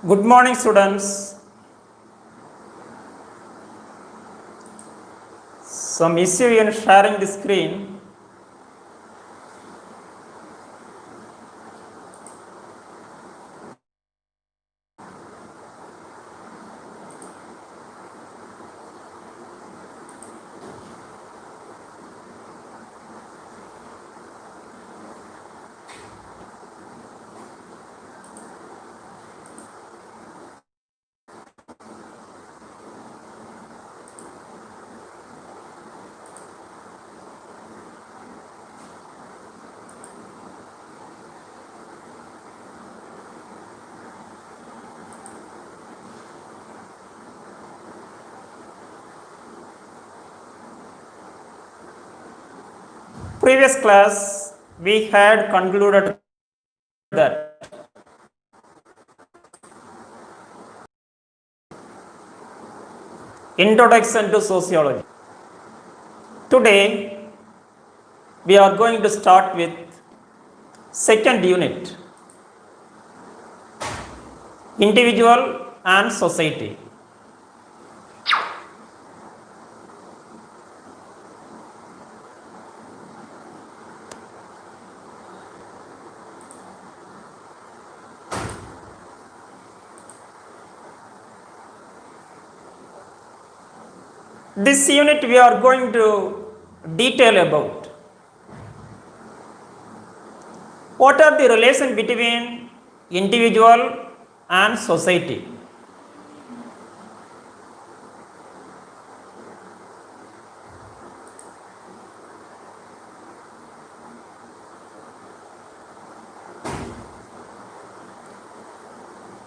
Good morning, students. Some issue in sharing the screen. Previous class, we had concluded that Introduction to Sociology. Today, we are going to start with second unit, Individual and Society. This unit we are going to detail about what are the relation between individual and society.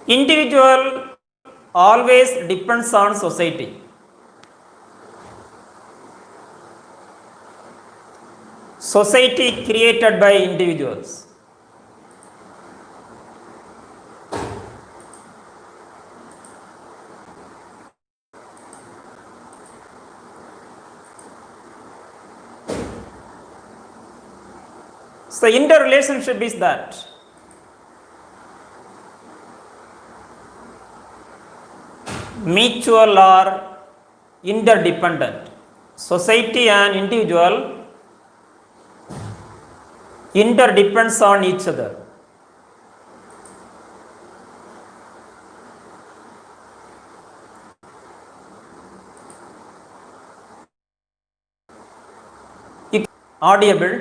Individual always depends on society. Society created by individuals. So, interrelationship is that mutual or interdependent. Society and individual interdepends on each other. Audible?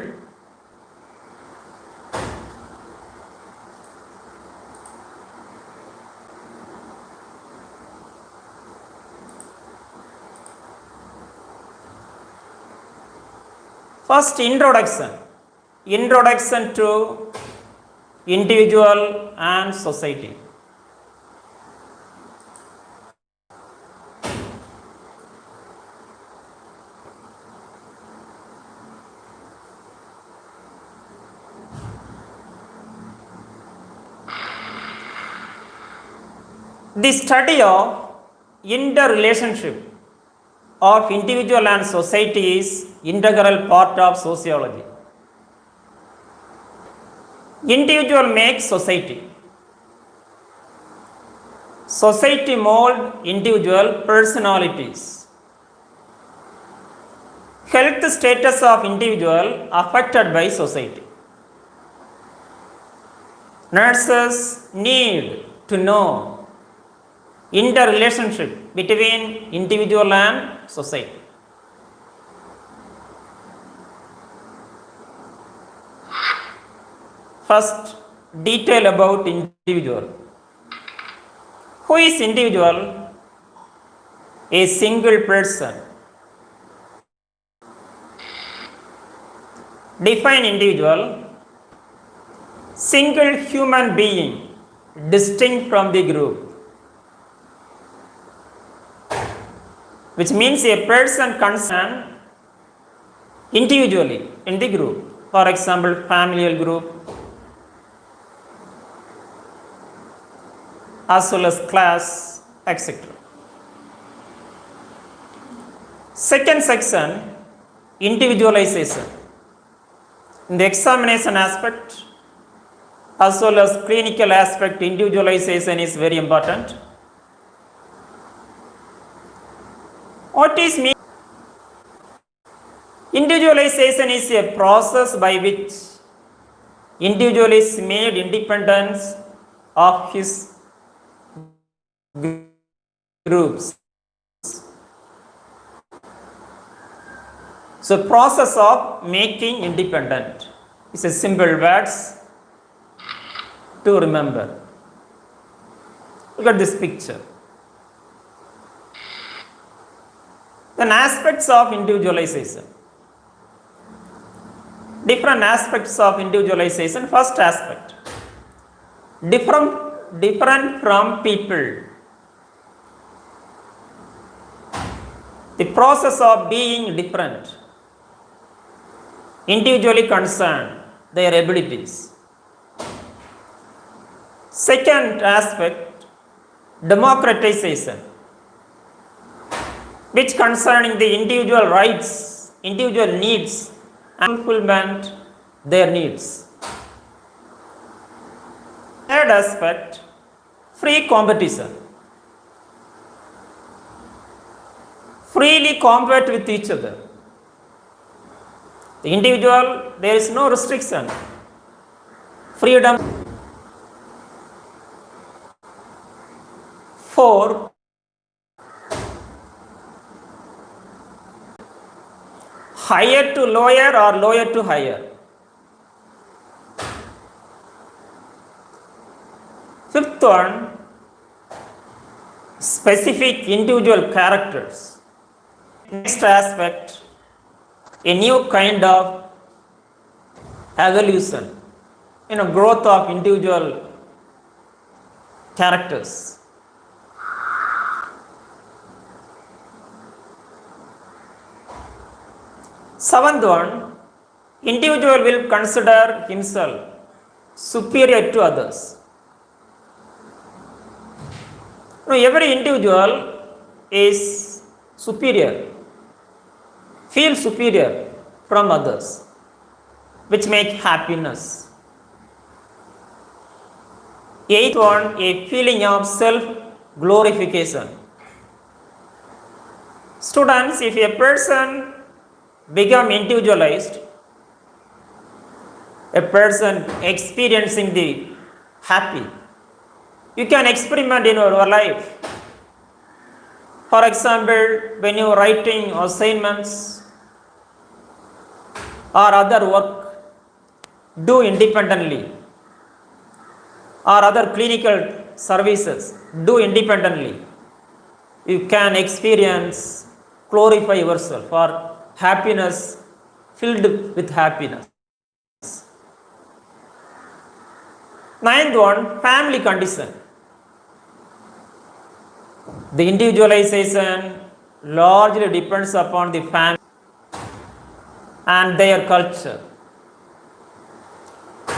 First, introduction to individual and society. The study of interrelationship of individual and society is integral part of sociology. Individual makes society. Society mold individual personalities. Health status of individual affected by society. Nurses need to know interrelationship between individual and society. First, detail about individual. Who is individual? A single person. Define individual. Single human being distinct from the group, which means a person concerned individually in the group. For example, familial group, as well as class, etc. Second section, individualization. In the examination aspect, as well as clinical aspect, individualization is very important. What is mean? Individualization is a process by which individual is made independent of his groups. So process of making independent is a simple words to remember. Look at this picture. Then aspects of individualization. Different aspects of individualization. First aspect, different from people. The process of being different, individually concerned, their abilities. Second aspect, democratization, which concerning the individual rights, individual needs, and fulfillment their needs. Third aspect, free competition. Freely compete with each other. The individual, there is no restriction. Freedom. 4, higher to lower or lower to higher. 5th one, specific individual characters. Next aspect, a new kind of evolution, growth of individual characters. 7th one, individual will consider himself superior to others. Every individual is superior, feels superior from others, which make happiness. 8th one, a feeling of self-glorification. Students, if a person become individualized, a person experiencing the happy, you can experiment in your life. For example, when you are writing assignments or other work, do independently, or other clinical services, do independently. You can experience, glorify yourself, or happiness, filled with happiness. 9th one, family condition. The individualization largely depends upon the family and their culture.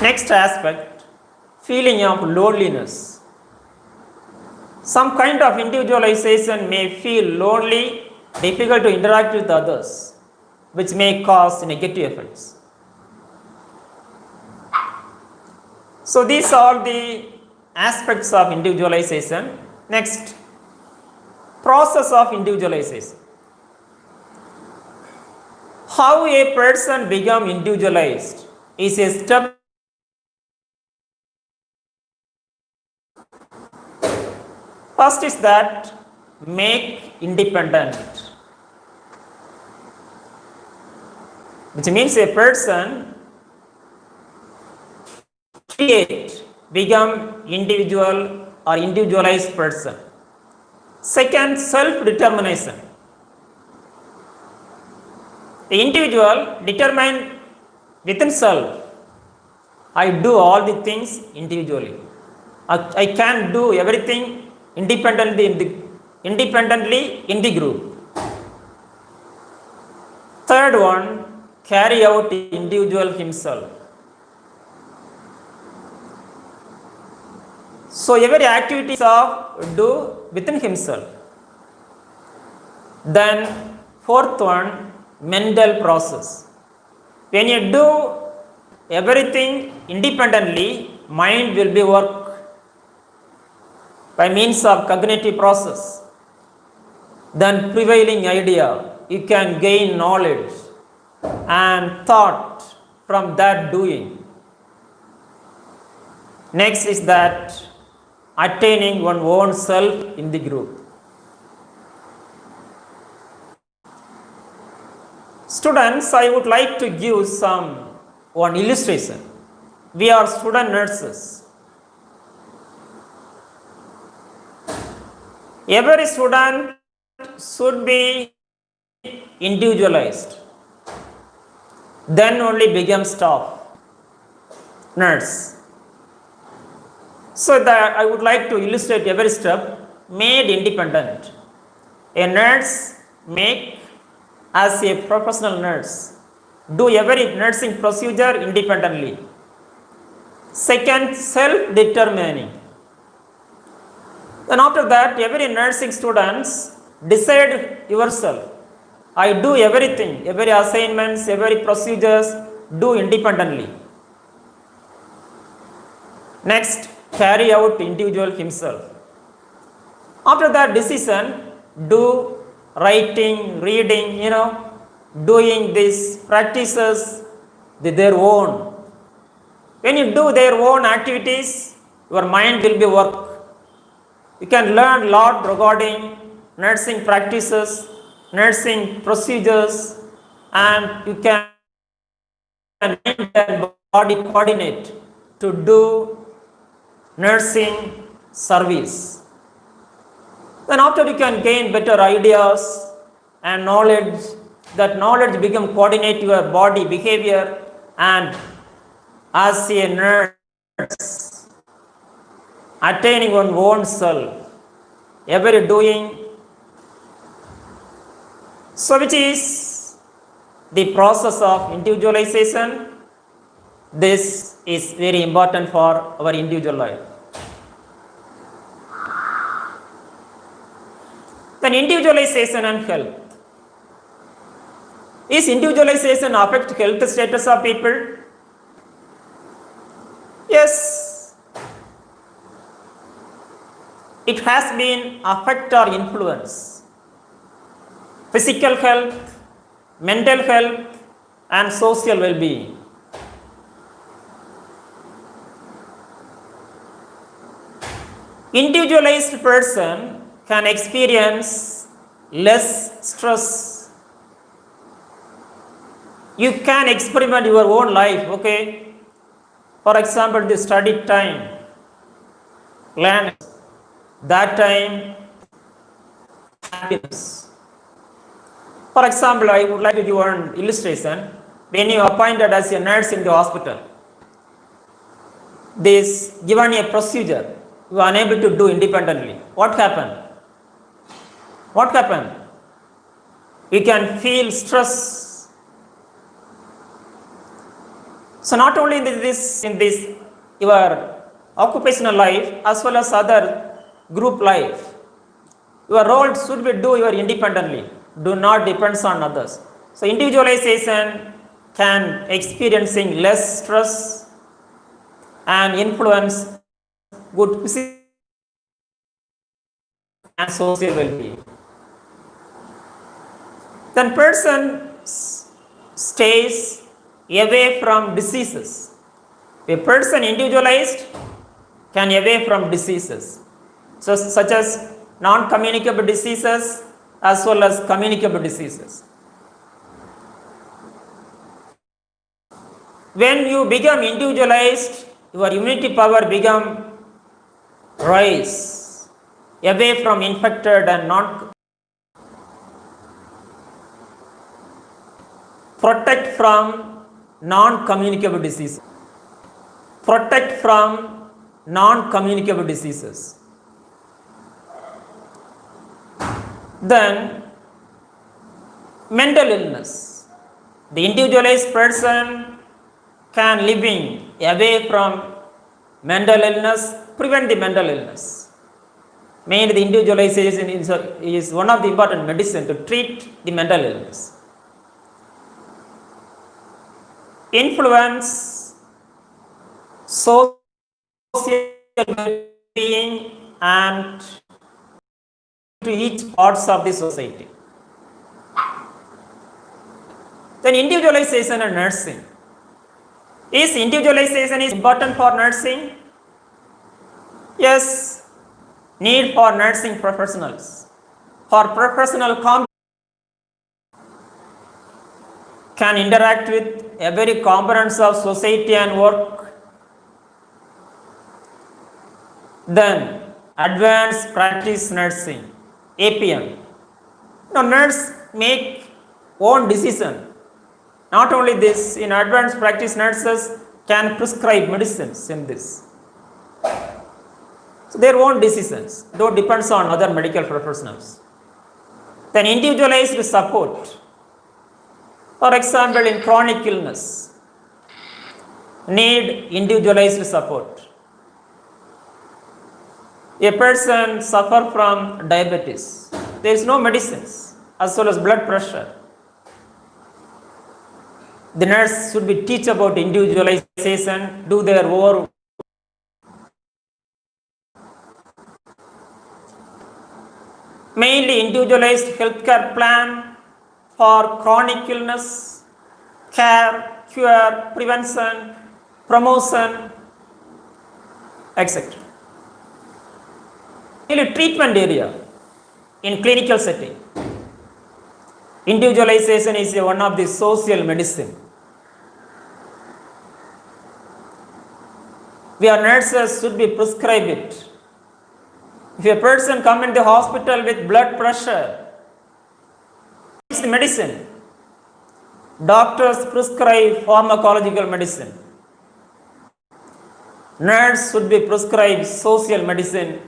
Next aspect, feeling of loneliness. Some kind of individualization may feel lonely, difficult to interact with others, which may cause negative effects. So these are the aspects of individualization. Next, process of individualization. How a person become individualized is a step. First is that make independent, which means a person become individual or individualized person. Second, self-determination. The individual determine within self, I do all the things individually. I can do everything independently in the group. Third one, carry out the individual himself. So every activity of do within himself. Then fourth one, mental process. When you do everything independently, mind will be work by means of cognitive process, then prevailing idea, you can gain knowledge and thought from that doing. Next is that attaining one's own self in the group. Students, I would like to give one illustration. We are student nurses. Every student should be individualized. Then only become staff, nurse. So that I would like to illustrate every step made independent. A nurse make as a professional nurse, do every nursing procedure independently. Second, self-determining. Then after that, every nursing students decide yourself. I do everything, every assignments, every procedures, do independently. Next, carry out individual himself. After that decision, do writing, reading, doing these practices their own. When you do their own activities, your mind will be work. You can learn a lot regarding nursing practices, nursing procedures, and you can mind and body coordinate to do nursing service. Then after you can gain better ideas and knowledge, that knowledge become coordinate your body behavior, and as a nurse, attaining one's own self, every doing. So which is the process of individualization. This is very important for our individual life. Then individualization and health. Is individualization affect health status of people? Yes. It has been affect or influence physical health, mental health, and social well-being. Individualized person can experience less stress. You can experiment your own life, okay? For example, the study time, learn that time, happiness. For example, I would like to give one illustration. When you are appointed as a nurse in the hospital, this given a procedure, you are unable to do independently. What happened? What happened? You can feel stress. So not only in this your occupational life as well as other group life, your role should be do your independently. Do not depend on others. So individualization can experiencing less stress and influence good physical and social well-being. Then person stays away from diseases. A person individualized can away from diseases, so such as non-communicable diseases as well as communicable diseases. When you become individualized, your immunity power become rise away from infected and non protect from non-communicable diseases. Protect from non-communicable diseases. Then mental illness. The individualized person can living away from mental illness, prevent the mental illness. Mainly the individualization is one of the important medicine to treat the mental illness. Influence social being and to each parts of the society. Then individualization and nursing. Is individualization is important for nursing? Yes. Need for nursing professionals. For professional can interact with every components of society and work. Then advanced practice nursing, APN. Now nurse make own decision. Not only this, in advanced practice nurses can prescribe medicines in this. So their own decisions, though depends on other medical professionals. Then individualized support. For example, in chronic illness, need individualized support. A person suffer from diabetes. There is no medicines as well as blood pressure. The nurse should be teach about individualization, do their work. Mainly individualized healthcare plan for chronic illness, care, cure, prevention, promotion, etc. Mainly treatment area in clinical setting. Individualization is one of the social medicine. Where nurses should be prescribed it. If a person come in the hospital with blood pressure, it's the medicine. Doctors prescribe pharmacological medicine. Nurse should be prescribed social medicine.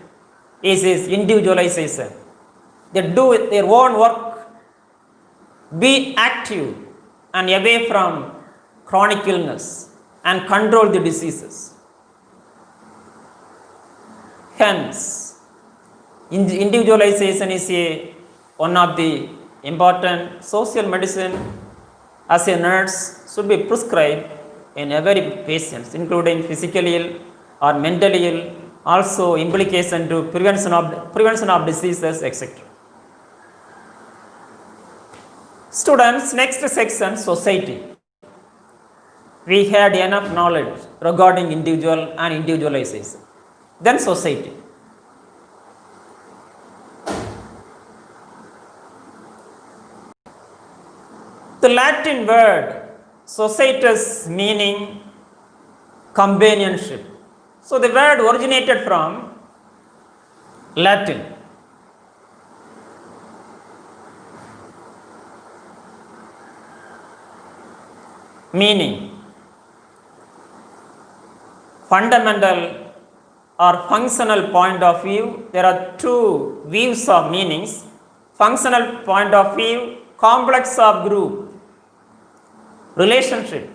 Is individualization. They do their own work, be active and away from chronic illness and control the diseases. Hence, individualization is one of the important social medicine as a nurse should be prescribed in every patient, including physically ill or mentally ill, also implication to prevention of diseases, etc. Students, next section, society. We had enough knowledge regarding individual and individualization. Then society. The Latin word societas meaning companionship. So the word originated from Latin. Meaning fundamental or functional point of view. There are two views of meanings. Functional point of view, complex of group, relationship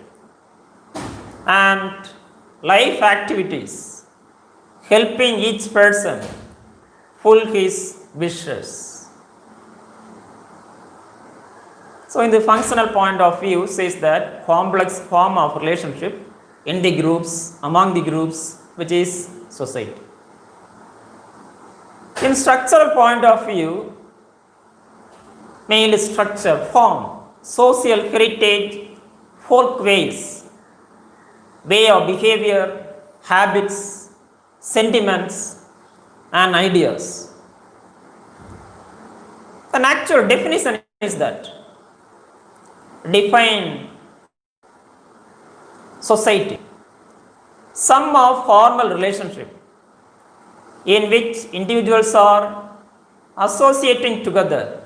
and life activities, helping each person fulfill his wishes. So in the functional point of view says that complex form of relationship in the groups, among the groups, which is society. In structural point of view, mainly structure, form, social heritage, folkways, way of behavior, habits, sentiments and ideas. An actual definition is that define society, sum of formal relationship in which individuals are associating together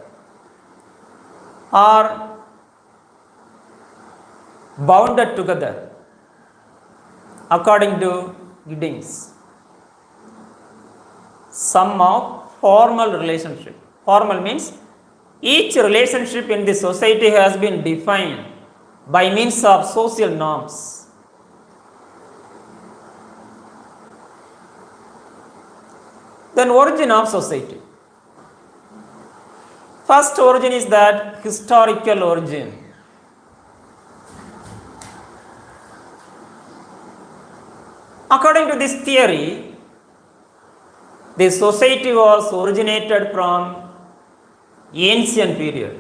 or bounded together according to Giddings. Sum of formal relationship. Formal means each relationship in the society has been defined by means of social norms. Then origin of society. First origin is that historical origin. According to this theory, the society was originated from ancient period.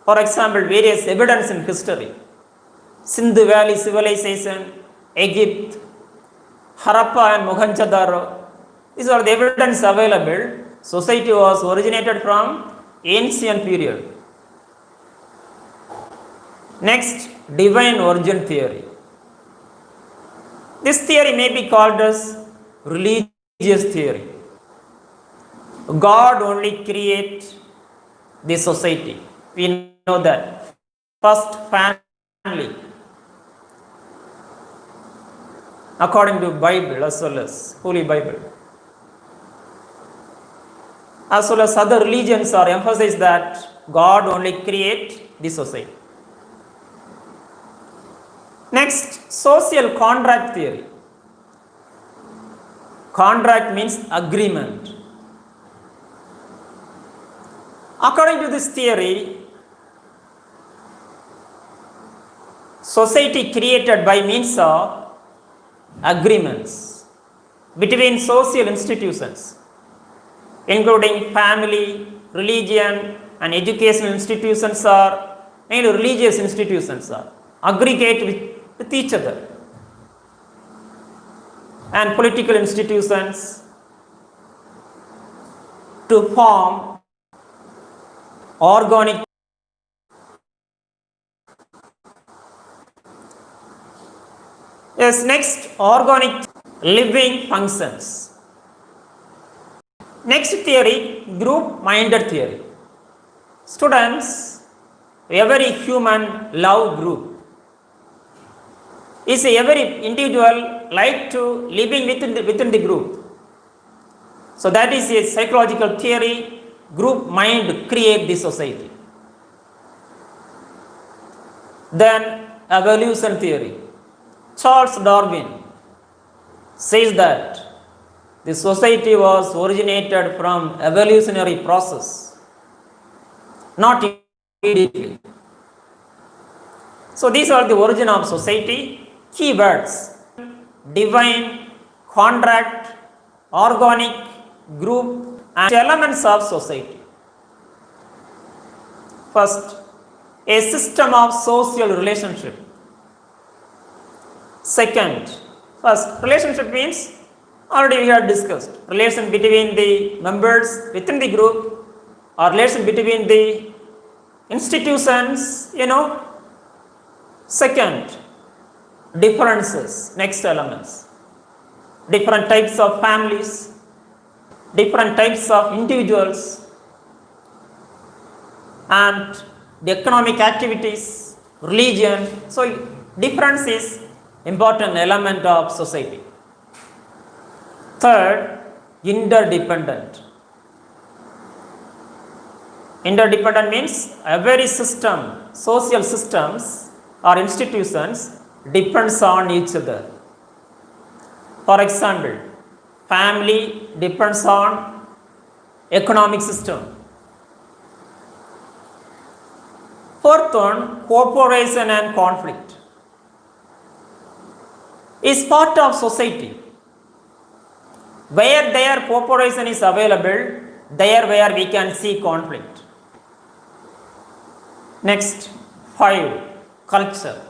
For example, various evidence in history. Sindhu Valley civilization, Egypt, Harappa and Mohenjo-daro. These are the evidence available. Society was originated from ancient period. Next, divine origin theory. This theory may be called as religious theory. God only creates the society. We know that. First family. According to Bible as well as Holy Bible. As well as other religions are emphasized that God only creates the society. Next, social contract theory. Contract means agreement. According to this theory, society created by means of agreements between social institutions, including family, religion, and educational institutions are mainly religious institutions are aggregate with each other, and political institutions to form organic. Yes, next, organic living functions. Next theory, group-minded theory. Students, every human love group. Is every individual like to living within the group. So that is a psychological theory. Group mind create the society. Then evolution theory. Charles Darwin says that the society was originated from evolutionary process, not immediately. So these are the origin of society. Keywords: divine, contract, organic, group, and elements of society. First, a system of social relationship. Second, first, relationship means already we have discussed relation between the members within the group or relation between the institutions, Second, differences, next elements. Different types of families, different types of individuals, and the economic activities, religion. So difference is important element of society. Third, interdependent. Interdependent means every system, social systems or institutions depends on each other. For example, family depends on economic system. Fourth one, cooperation and conflict is part of society. Where their cooperation is available, there where we can see conflict. Next, 5, culture.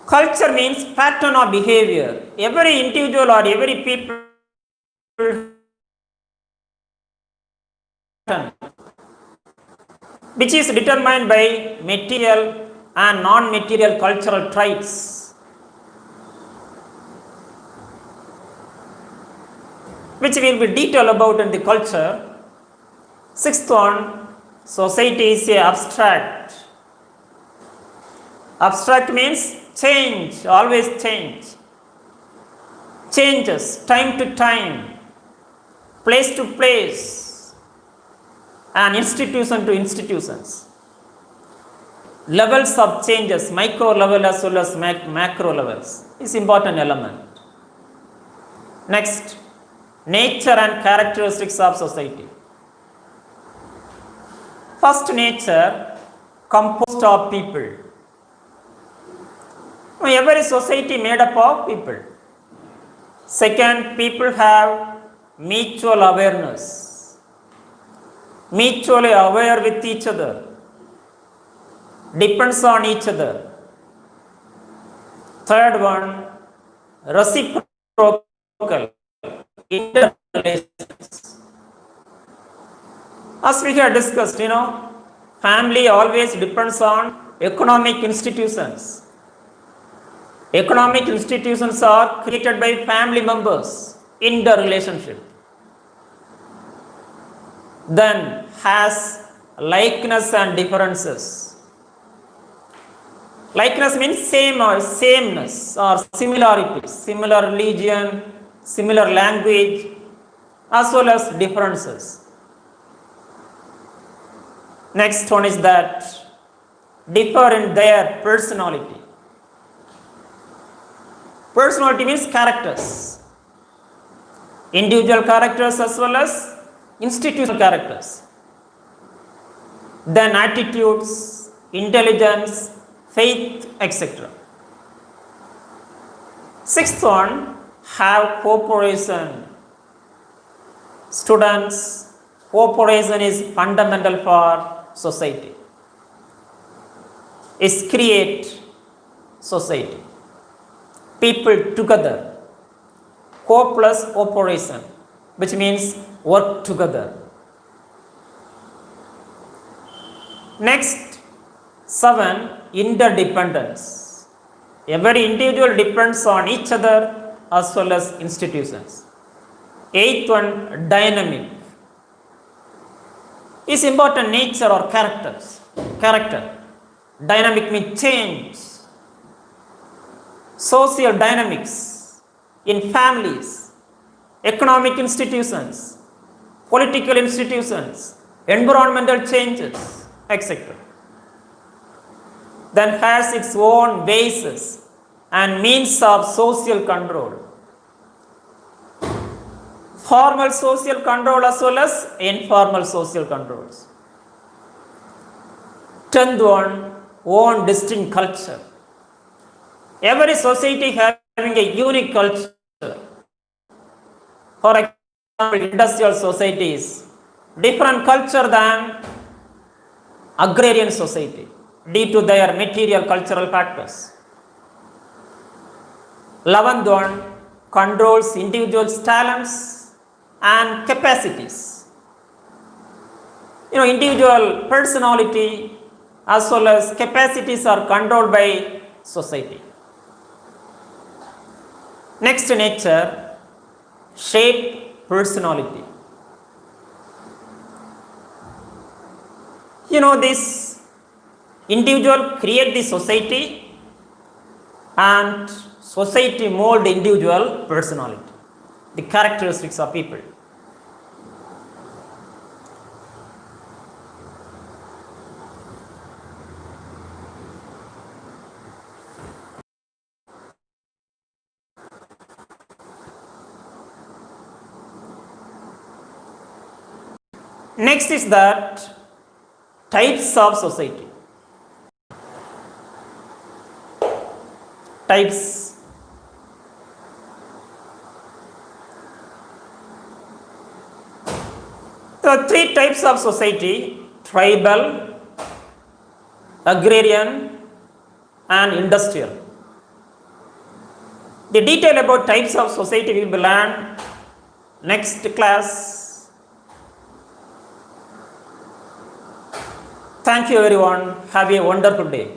Culture means pattern of behavior. Every individual or every people which is determined by material and non-material cultural traits, which will be detailed about in the culture. Sixth one, society is abstract. Abstract means change, always change. Changes time to time, place to place, and institution to institutions. Levels of changes, micro level as well as macro levels, is important element. Next, nature and characteristics of society. First, nature composed of people. Every society made up of people. Second, people have mutual awareness, mutually aware with each other, depends on each other. Third one, reciprocal interrelations. As we have discussed, family always depends on economic institutions. Economic institutions are created by family members in the relationship. Then has likeness and differences. Likeness means same or sameness or similarity, similar religion, similar language, as well as differences. Next one is that differ in their personality. Personality means characters, individual characters as well as institutional characters. Then attitudes, intelligence, faith, etc. Sixth one, have cooperation. Students, cooperation is fundamental for society. Is create society. People together. Co plus operation, which means work together. Next, 7, interdependence. Every individual depends on each other as well as institutions. 8th one, dynamic. Is important nature or character. Dynamic means change. Social dynamics in families, economic institutions, political institutions, environmental changes, etc. Then has its own basis and means of social control. Formal social control as well as informal social controls. 10th one, own distinct culture. Every society having a unique culture. For example, industrial societies, different culture than agrarian society due to their material cultural factors. 11th one, controls individuals' talents and capacities. Individual personality as well as capacities are controlled by society. Next, nature, shape personality. This individual create the society and society mold individual personality, the characteristics of people. Next is that types of society. Types. There are 3 types of society: tribal, agrarian, and industrial. The detail about types of society will be learned next class. Thank you everyone. Have a wonderful day.